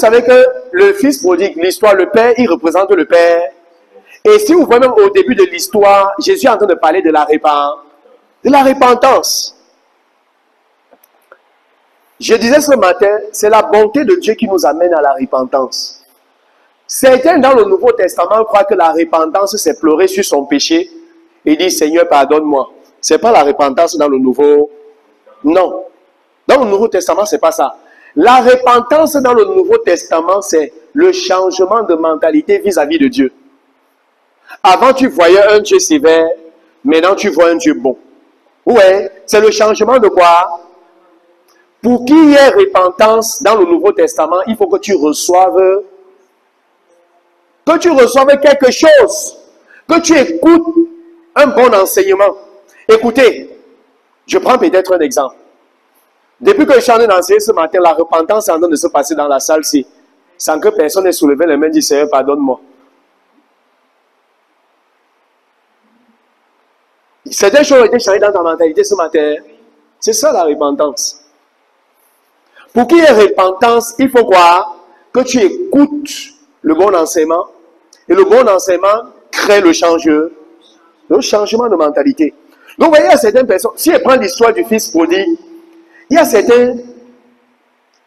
savez que le fils prodigue, l'histoire, le père, il représente le père. Et si vous voyez même au début de l'histoire, Jésus est en train de parler de la repentance. Je disais ce matin, c'est la bonté de Dieu qui nous amène à la repentance. Certains dans le Nouveau Testament croient que la repentance, c'est pleurer sur son péché et dire Seigneur, pardonne-moi. Ce n'est pas la repentance dans le Nouveau. Non. Dans le Nouveau Testament, ce n'est pas ça. La repentance dans le Nouveau Testament, c'est le changement de mentalité vis-à-vis de Dieu. Avant, tu voyais un Dieu sévère, maintenant tu vois un Dieu bon. Ouais, c'est le changement de quoi? Pour qu'il y ait repentance dans le Nouveau Testament, il faut que tu reçoives quelque chose, que tu écoutes un bon enseignement. Écoutez, je prends peut-être un exemple. Depuis que je suis en train d'enseigner ce matin, la repentance est en train de se passer dans la salle-ci, sans que personne n'ait soulevé les mains et dit Seigneur, pardonne-moi. Certaines choses ont été changées dans ta mentalité ce matin. C'est ça la repentance. Pour qu'il y ait repentance, il faut quoi? Que tu écoutes le bon enseignement. Et le bon enseignement crée le changement de mentalité. Donc, vous voyez, il y a certaines personnes, si elle prend l'histoire du fils prodigue, il y a certains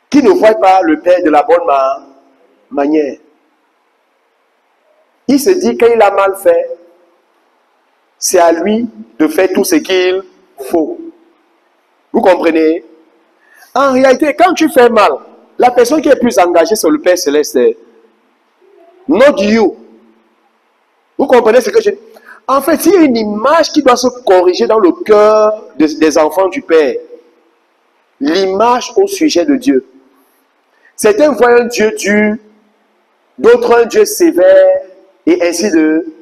qui ne voient pas le père de la bonne manière. Il se dit qu'il a mal fait, c'est à lui de faire tout ce qu'il faut. Vous comprenez? En réalité, quand tu fais mal, la personne qui est plus engagée sur le Père Céleste, not you. Vous comprenez ce que je dis? En fait, il y a une image qui doit se corriger dans le cœur des enfants du Père. L'image au sujet de Dieu. Certains voient un Dieu dur, d'autres un Dieu sévère, et ainsi de